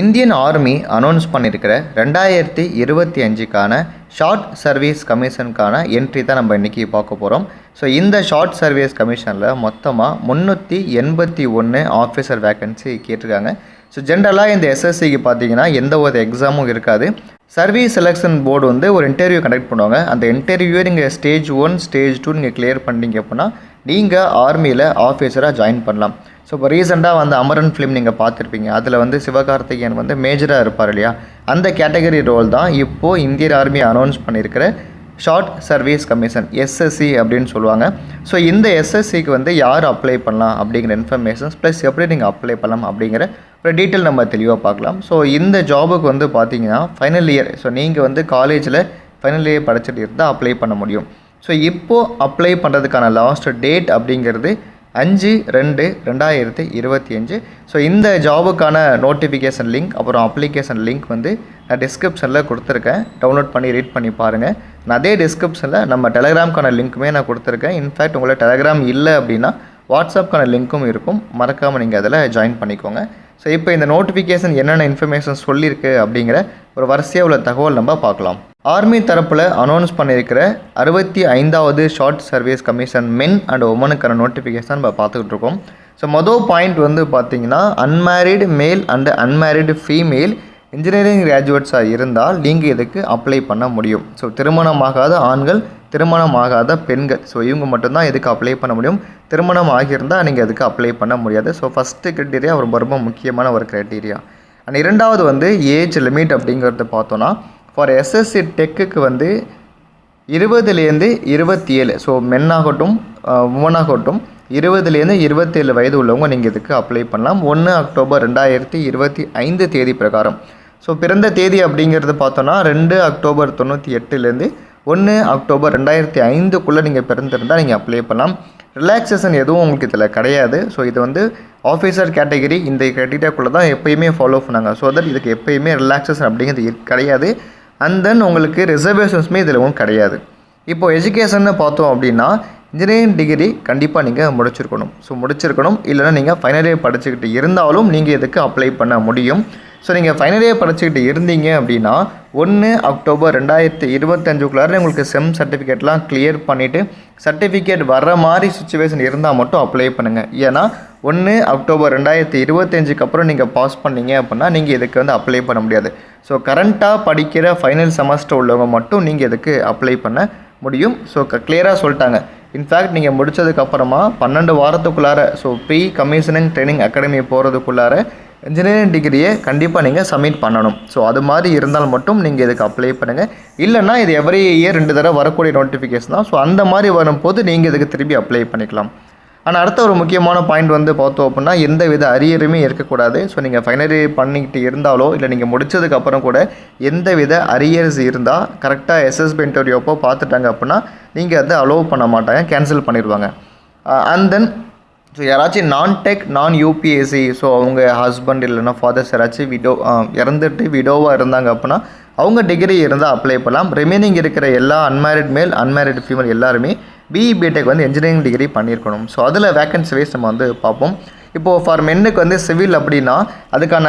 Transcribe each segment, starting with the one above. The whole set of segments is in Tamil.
இந்தியன் ஆர்மி அனௌன்ஸ் பண்ணியிருக்கிற 2025க்கான ஷார்ட் சர்வீஸ் கமிஷனுக்கான என்ட்ரி தான் நம்ம இன்றைக்கி பார்க்க போகிறோம். ஸோ இந்த ஷார்ட் சர்வீஸ் கமிஷனில் மொத்தமாக 381 ஆஃபீஸர் வேக்கன்சி கேட்டிருக்காங்க. ஸோ ஜென்ரலாக இந்த எஸ்எஸ்சிக்கு பார்த்தீங்கன்னா எந்த ஒரு எக்ஸாமும் இருக்காது. சர்வீஸ் செலெக்ஷன் போர்டு வந்து ஒரு இன்டர்வியூ கண்டக்ட் பண்ணுவாங்க. அந்த இன்டர்வியூவை நீங்கள் ஸ்டேஜ் 1 ஸ்டேஜ் 2 நீங்கள் கிளியர் பண்ணிட்டீங்க அப்படின்னா நீங்கள் ஆர்மியில் ஆஃபீஸராக ஜாயின் பண்ணலாம். ஸோ இப்போ ரீசெண்டாக வந்து அமரன் ஃபிலிம் நீங்கள் பார்த்துருப்பீங்க. அதில் வந்து சிவகார்த்திகேயன் வந்து மேஜராக இருப்பார் இல்லையா, அந்த கேட்டகரி ரோல் தான் இப்போது இந்தியன் ஆர்மி அனௌன்ஸ் பண்ணியிருக்கிற ஷார்ட் சர்வீஸ் கமிஷன் எஸ்எஸ்சி அப்படின்னு சொல்லுவாங்க. ஸோ இந்த எஸ்எஸ்சிக்கு வந்து யார் அப்ளை பண்ணலாம் அப்படிங்கிற இன்ஃபர்மேஷன்ஸ் ப்ளஸ் எப்படி நீங்கள் அப்ளை பண்ணலாம் அப்படிங்கிற ஒரு டீட்டெயில் நம்ம தெளிவாக பார்க்கலாம். ஸோ இந்த ஜாபுக்கு வந்து பார்த்தீங்கன்னா ஃபைனல் இயர், ஸோ நீங்கள் வந்து காலேஜில் ஃபைனல் இயர் படிச்சுட்டு இருந்தால் அப்ளை பண்ண முடியும். ஸோ இப்போது அப்ளை பண்ணுறதுக்கான லாஸ்ட் டேட் அப்படிங்கிறது 5/2/2025. ஸோ இந்த ஜாபுக்கான நோட்டிஃபிகேஷன் லிங்க் அப்புறம் அப்ளிகேஷன் லிங்க் வந்து நான் டிஸ்கிரிப்ஷனில் கொடுத்துருக்கேன். டவுன்லோட் பண்ணி ரீட் பண்ணி பாருங்கள். நான் அதே டிஸ்கிரிப்ஷனில் நம்ம டெலகிராம்க்கான லிங்க்குமே நான் கொடுத்துருக்கேன். இன்ஃபேக்ட் உங்களை டெலகிராம் இல்லை அப்படின்னா வாட்ஸ்அப்க்கான லிங்க்கும் இருக்கும். மறக்காமல் நீங்கள் அதில் ஜாயின் பண்ணிக்கோங்க. ஸோ இப்போ இந்த நோட்டிஃபிகேஷன் என்னென்ன இன்ஃபர்மேஷன் சொல்லியிருக்கு அப்படிங்கிற ஒரு வரிசையாக உள்ள தகவல் நம்ம பார்க்கலாம். ஆர்மி தரப்பில் அனௌன்ஸ் பண்ணியிருக்கிற 65வது short service commission men and உமனுக்கான நோட்டிஃபிகேஷன் நம்ம பார்த்துக்கிட்டு இருக்கோம். ஸோ மொதல் பாயிண்ட் வந்து பார்த்திங்கன்னா unmarried male and unmarried female engineering கிராஜுவேட்ஸாக இருந்தால் நீங்கள் இதுக்கு அப்ளை பண்ண முடியும். ஸோ திருமணமாகாத ஆண்கள், திருமணமாகாத பெண்கள், ஸோ இவங்க மட்டும்தான் இதுக்கு அப்ளை பண்ண முடியும். திருமணம் ஆகியிருந்தால் நீங்கள் இதுக்கு அப்ளை பண்ண முடியாது. ஸோ ஃபஸ்ட்டு க்ரைட்டீரியா ரொம்ப ரொம்ப முக்கியமான ஒரு க்ரைட்டீரியா. அண்ட் இரண்டாவது வந்து ஏஜ் லிமிட் அப்படிங்கிறத பார்த்தோன்னா ஃபார் எஸ்எஸ்சி டெக்குக்கு வந்து 20லேருந்து 27, ஸோ மென் ஆகட்டும் உமன் ஆகட்டும் 20லேருந்து 27 வயது உள்ளவங்க நீங்கள் இதுக்கு அப்ளை பண்ணலாம். 1 அக்டோபர் 2025 தேதி பிரகாரம். ஸோ பிறந்த தேதி அப்படிங்கிறது பார்த்தோன்னா 2 அக்டோபர் 98லேருந்து 1 அக்டோபர் 2005க்குள்ளே நீங்கள் பிறந்திருந்தால் நீங்கள் அப்ளை பண்ணலாம். ரிலாக்ஸேஷன் எதுவும் உங்களுக்கு இதில் கிடையாது. ஸோ இது வந்து ஆஃபீஸர் கேட்டகரி இந்த க்ரைட்டீரியாக்குள்ளே தான் எப்போயுமே ஃபாலோ பண்ணாங்க. ஸோ தட் இதுக்கு எப்போயுமே ரிலாக்ஸேஷன் அப்படிங்கிறது கிடையாது. அண்ட் தென் உங்களுக்கு ரிசர்வேஷன்ஸுமே இதில் கிடையாது. இப்போது எஜுகேஷன்னு பார்த்தோம் அப்படின்னா இன்ஜினியரிங் டிகிரி கண்டிப்பாக நீங்கள் முடிச்சிருக்கணும். இல்லைனா நீங்கள் ஃபைனல் இயர் படிச்சுக்கிட்டு இருந்தாலும் நீங்கள் இதுக்கு அப்ளை பண்ண முடியும். ஸோ நீங்கள் ஃபைனல் இயர் படிச்சுக்கிட்டு இருந்தீங்க அப்படின்னா 1 அக்டோபர் 2025க்குள்ளார உங்களுக்கு செம் சர்டிஃபிகேட்லாம் கிளியர் பண்ணிவிட்டு சர்டிஃபிகேட் வர்ற மாதிரி சுச்சுவேஷன் இருந்தால் மட்டும் அப்ளை பண்ணுங்கள். ஏன்னா 1 அக்டோபர் 2025க்கு அப்புறம் நீங்கள் பாஸ் பண்ணீங்க அப்படின்னா நீங்கள் இதுக்கு வந்து அப்ளை பண்ண முடியாது. ஸோ கரண்ட்டாக படிக்கிற ஃபைனல் செமஸ்டர் உள்ளவங்க மட்டும் நீங்கள் இதுக்கு அப்ளை பண்ண முடியும். ஸோ கிளியராக சொல்லிட்டாங்க. இன்ஃபேக்ட் நீங்கள் முடித்ததுக்கப்புறமா 12 வாரத்துக்குள்ளார, so pre commissioning training academy போகிறதுக்குள்ளார இன்ஜினியரிங் டிகிரியை கண்டிப்பாக நீங்கள் சப்மிட் பண்ணணும். ஸோ அது மாதிரி இருந்தால் மட்டும் நீங்கள் இதுக்கு அப்ளை பண்ணுங்கள். இல்லைனா இது எவ்ரி இயர் 2 தடவை வரக்கூடிய நோட்டிஃபிகேஷன் தான். ஸோ அந்த மாதிரி வரும்போது நீங்கள் இதுக்கு திரும்பி அப்ளை பண்ணிக்கலாம். ஆனால் அடுத்த ஒரு முக்கியமான பாயிண்ட் வந்து பார்த்தோம் அப்படின்னா எந்த வித அரியருமே இருக்கக்கூடாது. ஸோ நீங்கள் ஃபைனல் இயர் பண்ணிக்கிட்டு இருந்தாலோ இல்லை நீங்கள் முடித்ததுக்கப்புறம் கூட எந்த வித அரியர்ஸ் இருந்தால் கரெக்டாக எஸ்எஸ்பி இன்டர்வியூ அப்போ பார்த்துட்டாங்க அப்படின்னா நீங்கள் அதை அலோவ் பண்ண மாட்டாங்க, கேன்சல் பண்ணிடுவாங்க. அண்ட் தென் ஸோ யாராச்சும் நான் டெக் நான் யூபிஎஸ்சி, ஸோ அவங்க ஹஸ்பண்ட் இல்லைன்னா ஃபாதர்ஸ் யாராச்சும் இறந்துட்டு விடோவாக இருந்தாங்க அப்படின்னா அவங்க டிகிரி இருந்தால் அப்ளை பண்ணலாம். ரிமைனிங் இருக்கிற எல்லா அன்மேரிட் மேல் அன்மேரிட் ஃபீமேல் எல்லாருமே பிஇ பிடெக் வந்து இன்ஜினியரிங் டிகிரி பண்ணியிருக்கணும். ஸோ அதில் வேக்கன்சி வைஸ் நம்ம வந்து பார்ப்போம். இப்போது ஃபார் மென்னுக்கு வந்து சிவில் அப்படின்னா அதுக்கான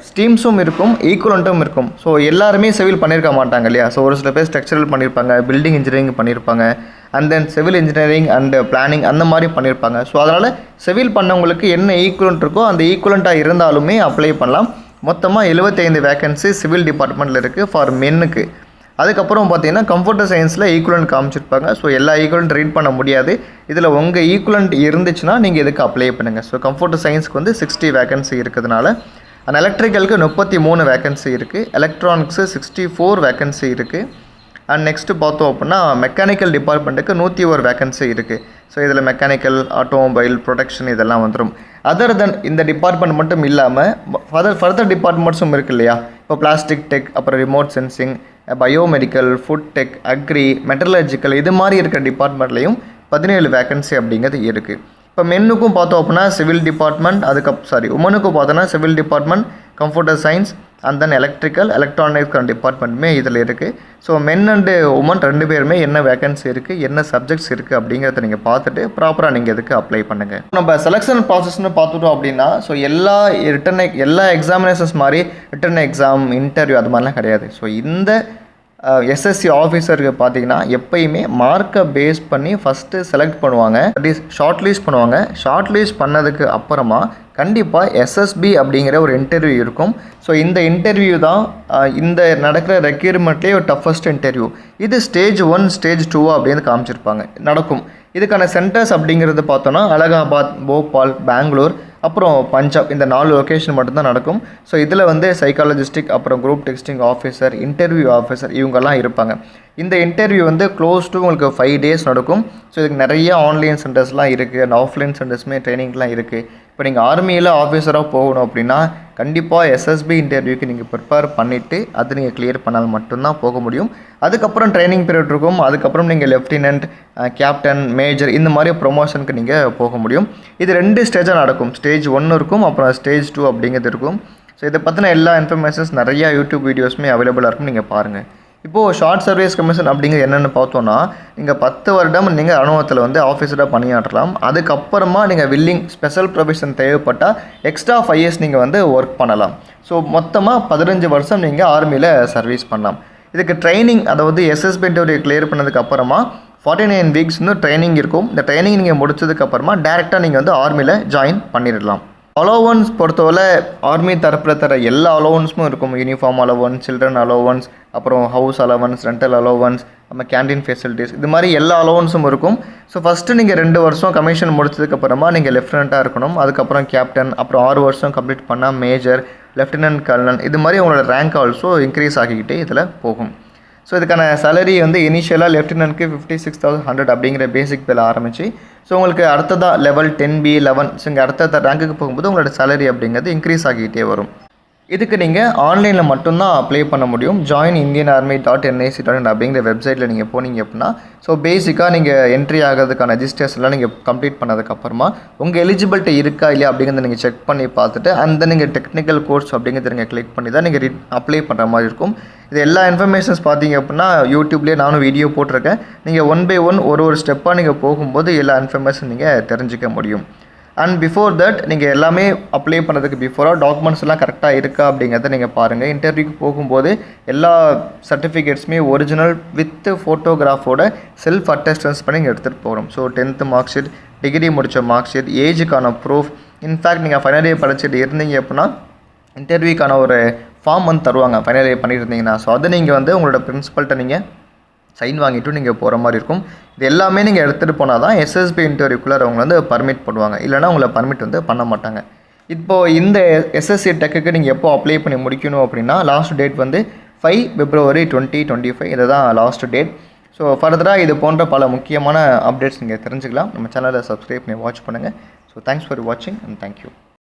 ஸ்ட்ரீம்ஸும் இருக்கும், ஈக்குவலண்ட்டும் இருக்கும். ஸோ எல்லாருமே சிவில் பண்ணியிருக்க மாட்டாங்க இல்லையா. ஸோ ஒரு சில பேர் ஸ்ட்ரக்சரல் பண்ணியிருப்பாங்க, பில்டிங் இன்ஜினியரிங் பண்ணியிருப்பாங்க, and then civil engineering and planning அந்த மாதிரி பண்ணியிருப்பாங்க. ஸோ அதனால் சிவில் பண்ணவங்களுக்கு என்ன ஈக்குவலண்ட் இருக்கோ அந்த ஈக்குவலண்ட்டாக இருந்தாலுமே அப்ளை பண்ணலாம். மொத்தமாக 75 வேக்கன்சி சிவில் டிபார்ட்மெண்ட்டில் இருக்குது ஃபார் மென்னுக்கு. அதுக்கப்புறம் பார்த்தீங்கன்னா கம்ப்யூட்டர் சயின்ஸில் ஈக்குவலண்ட் காமிச்சிருப்பாங்க. ஸோ எல்லா ஈக்குவலண்ட் ரீட் பண்ண முடியாது. இதில் உங்கள் ஈக்குவலண்ட் இருந்துச்சுன்னா நீங்கள் இதுக்கு அப்ளை பண்ணுங்கள். ஸோ கம்ப்யூட்டர் சயின்ஸ்க்கு வந்து 60 வேக்கன்சி இருக்கிறதுனால, அண்ட் எலக்ட்ரிக்கலுக்கு 33 வேக்கன்சி இருக்குது, எலக்ட்ரானிக்ஸு 64 வேக்கன்சி இருக்குது. அண்ட் நெக்ஸ்ட்டு பார்த்தோம் அப்படின்னா மெக்கானிக்கல் டிபார்ட்மெண்ட்டுக்கு 101 வேக்கன்சி இருக்குது. ஸோ இதில் மெக்கானிக்கல், ஆட்டோமொபைல், ப்ரொடக்ஷன் இதெல்லாம் வந்துடும். அதர் தென் இந்த டிபார்ட்மெண்ட் மட்டும் இல்லாமல் ஃபர்தர் டிபார்ட்மெண்ட்ஸும் இருக்குது இல்லையா. இப்போ பிளாஸ்டிக் டெக், அப்புறம் remote sensing, biomedical, food tech, agri, metallurgical இது மாதிரி இருக்கிற டிபார்ட்மெண்ட்லேயும் 17 வேக்கன்சி அப்படிங்கிறது இருக்குது. இப்போ மென்னுக்கும் பார்த்தோம் அப்படின்னா சிவில் டிபார்ட்மெண்ட், உமனுக்கும் பார்த்தோன்னா civil department, computer science and then electrical electronics டிபார்ட்மெண்ட்டுமே இதில் இருக்குது. ஸோ மென் அண்டு உமன் 2 பேருமே என்ன வேகன்சி இருக்குது, என்ன சப்ஜெக்ட்ஸ் இருக்குது அப்படிங்கிறத நீங்கள் பார்த்துட்டு ப்ராப்பராக நீங்கள் இதுக்கு அப்ளை பண்ணுங்கள். நம்ம செலெக்ஷன் ப்ராசஸ்னு பார்த்துட்டோம் அப்படின்னா, ஸோ எல்லா எக்ஸாமினேஷன்ஸ் மாதிரி ரிட்டன் எக்ஸாம், இன்டர்வியூ அது மாதிரிலாம் கிடையாது. ஸோ இந்த எஸ்எஸ்சி ஆஃபீஸருக்கு பார்த்தீங்கன்னா எப்பயுமே மார்க்கை பேஸ் பண்ணி ஃபஸ்ட்டு செலக்ட் பண்ணுவாங்க, தட் இஸ் ஷார்ட் லிஸ்ட் பண்ணுவாங்க. ஷார்ட் லிஸ்ட் பண்ணதுக்கு அப்புறமா கண்டிப்பாக எஸ்எஸ்பி அப்படிங்கிற ஒரு இன்டர்வியூ இருக்கும். ஸோ இந்த இன்டர்வியூ தான் இந்த நடக்கிற ரெக்யூர்மெண்ட்லேயே ஒரு டஃபஸ்ட் இன்டர்வியூ. இது ஸ்டேஜ் 1 ஸ்டேஜ் 2 அப்படின்னு காமிச்சிருப்பாங்க நடக்கும். இதுக்கான சென்டர்ஸ் அப்படிங்கிறது பார்த்தோன்னா அலகாபாத், போபால், பெங்களூர், அப்புறம் பஞ்சாப், இந்த 4 லொக்கேஷன் மட்டும்தான் நடக்கும். ஸோ இதில் வந்து சைக்காலஜிஸ்டிக், அப்புறம் group testing officer, interview officer இவங்கெல்லாம் இருப்பாங்க. இந்த இன்டர்வியூ வந்து க்ளோஸ் டு உங்களுக்கு 5 டேஸ் நடக்கும். ஸோ இதுக்கு நிறைய ஆன்லைன் சென்டர்ஸ்லாம் இருக்குது அண்ட் ஆஃப்லைன் சென்டர்ஸுமே ட்ரைனிங்லாம் இருக்குது. இப்போ நீங்கள் ஆர்மியில் ஆஃபீஸராக போகணும் அப்படின்னா கண்டிப்பாக எஸ்எஸ்பி இன்டர்வியூக்கு நீங்கள் ப்ரிப்பேர் பண்ணிவிட்டு அது நீங்கள் கிளியர் பண்ணால் மட்டும்தான் போக முடியும். அதுக்கப்புறம் ட்ரைனிங் பீரியட் இருக்கும். அதுக்கப்புறம் நீங்கள் லெஃப்டினன்ட், கேப்டன், மேஜர் இந்த மாதிரி ப்ரொமோஷனுக்கு நீங்கள் போக முடியும். இது 2 ஸ்டேஜாக நடக்கும். ஸ்டேஜ் 1 இருக்கும், அப்புறம் ஸ்டேஜ் 2 அப்படிங்கிறது இருக்கும். ஸோ இதை பற்றின எல்லா இன்ஃபர்மேஷன்ஸ் நிறையா யூடியூப் வீடியோஸுமே அவைலபிளாக இருக்கும், நீங்கள் பாருங்கள். இப்போது ஷார்ட் சர்வீஸ் கமிஷன் அப்படிங்கிறது என்னென்னு பார்த்தோன்னா, நீங்கள் 10 வருடம் நீங்கள் அனுபவத்தில் வந்து ஆஃபீஸராக பணியாற்றலாம். அதுக்கப்புறமா நீங்கள் வில்லிங் ஸ்பெஷல் ப்ரொவிஷன் தேவைப்பட்டால் எக்ஸ்ட்ரா 5 இயர்ஸ் நீங்கள் வந்து ஒர்க் பண்ணலாம். ஸோ மொத்தமாக 15 வருஷம் நீங்கள் ஆர்மியில் சர்வீஸ் பண்ணலாம். இதுக்கு ட்ரைனிங், அதாவது எஸ்எஸ்பி இன்டர்வியூ கிளியர் பண்ணதுக்கு அப்புறமா 49 வீக்ஸ் ட்ரைனிங் இருக்கும். இந்த ட்ரைனிங் நீங்கள் முடிச்சதுக்கப்புறமா டேரெக்டாக நீங்கள் வந்து ஆர்மியில் ஜாயின் பண்ணிடலாம். அலோவன்ஸ் பொறுத்தவரை ஆர்மி தரப்பில் தர எல்லா அலோவன்ஸும் இருக்கும். யூனிஃபார்ம் அலோவன்ஸ், சில்ட்ரன் அலோவன்ஸ், அப்புறம் ஹவுஸ் அலோவன்ஸ், ரெண்டல் அலோவன்ஸ், நம்ம கேண்டீன் ஃபெசிலிட்டிஸ், இது மாதிரி எல்லா அலோவன்ஸும் இருக்கும். ஸோ ஃபஸ்ட்டு நீங்கள் 2 வருஷம் கமிஷன் முடிச்சதுக்கப்புறமா நீங்கள் லெஃப்டினண்ட்டாக இருக்கணும். அதுக்கப்புறம் கேப்டன், அப்புறம் 6 வருஷம் கம்ப்ளீட் பண்ணால் மேஜர், லெஃப்டினன்ட் கர்னல், இது மாதிரி உங்களோட ரேங்க் ஆல்சோ இன்க்ரீஸ் ஆகிக்கிட்டே இதில் போகும். ஸோ இதுக்கான சேலரி வந்து இனிஷியலாக லெஃப்டினன்ட்க்கு 56,100 அப்படிங்கிற பேசிக் பேல ஆரம்பிச்சு, ஸோ உங்களுக்கு அடுத்ததாக லெவல் 10B, 11, ஸோ இங்கே அடுத்த ரேங்க்குக்கு போகும்போது உங்களோட சேலரி அப்படிங்கிறது இன்க்ரீஸ் ஆகிக்கிட்டே வரும். இதுக்கு நீங்கள் ஆன்லைனில் மட்டும்தான் அப்ளை பண்ண முடியும். joinindianarmy.nic.in அப்படிங்கிற வெப்சைட்டில் நீங்கள் போனீங்க அப்படின்னா, ஸோ பேசிக்காக நீங்கள் என்ட்ரி ஆகிறதுக்கான ரெஜிஸ்ட்ரேஷன்லாம் நீங்கள் கம்ப்ளீட் பண்ணதுக்கப்புறமா உங்கள் எலிஜிபிலிட்டி இருக்கா இல்லையா அப்படிங்கிறத நீங்கள் செக் பண்ணி பார்த்துட்டு அந்த நீங்கள் டெக்னிக்கல் கோர்ஸ் அப்படிங்கிறத நீங்கள் கிளிக் பண்ணி தான் நீங்கள் அப்ளை பண்ணுற மாதிரி இருக்கும். இது எல்லா இன்ஃபர்மேஷன்ஸ் பார்த்தீங்க அப்படின்னா யூடியூப்லேயே நானும் வீடியோ போட்டிருக்கேன். நீங்கள் 1 by 1 ஒரு ஸ்டெப்பாக நீங்கள் போகும்போது எல்லா இன்ஃபர்மேஷன் நீங்கள் தெரிஞ்சிக்க முடியும். அண்ட் பிஃபோர் தட் நீங்கள் எல்லாமே அப்ளை பண்ணதுக்கு பிஃபோராக டாக்குமெண்ட்ஸ் எல்லாம் கரெக்டாக இருக்கா அப்படிங்கிறத நீங்கள் பாருங்கள். இன்டர்வியூக்கு போகும்போது எல்லா சர்டிஃபிகேட்ஸுமே ஒரிஜினல் வித் ஃபோட்டோகிராஃபோட செல்ஃப் அட்டஸ்டன்ஸ் பண்ணி நீங்கள் எடுத்துகிட்டு போகணும். So 10th mark sheet, degree முடித்த மார்க் ஷீட், ஏஜுக்கான ப்ரூஃப். இன்ஃபேக்ட் நீங்கள் ஃபைனல் இயர் படிச்சுட்டு இருந்தீங்க அப்படின்னா இன்டர்வியூக்கான ஒரு ஃபார்ம் வந்து தருவாங்க ஃபைனல் இயர் பண்ணிட்டு இருந்தீங்கன்னா. ஸோ அதை நீங்கள் வந்து உங்களோட பிரின்சிபல்கிட்ட நீங்கள் சைன் வாங்கிட்டு நீங்கள் போகிற மாதிரி இருக்கும். இது எல்லாமே நீங்கள் எடுத்துகிட்டு போனால் தான் எஸ்எஸ்பி இன்டர்வியூக்குள்ளே அவங்க வந்து பர்மிட் பண்ணுவாங்க, இல்லைனா உங்களை பர்மிட் வந்து பண்ண மாட்டாங்க. இப்போது இந்த எஸ்எஸ்சி டெக்குக்கு நீங்கள் எப்போ அப்ளை பண்ணி முடிக்கணும் அப்படின்னா லாஸ்ட் டேட் வந்து 5 February 2025, இதை தான் லாஸ்ட் டேட். ஸோ ஃபர்தராக இது போன்ற பல முக்கியமான அப்டேட்ஸ் நீங்கள் தெரிஞ்சுக்கலாம். நம்ம சேனலை சப்ஸ்கிரைப் பண்ணி வாட்ச் பண்ணுங்கள். ஸோ தேங்க்ஸ் ஃபார் வாட்சிங் அண்ட் தேங்க்யூ.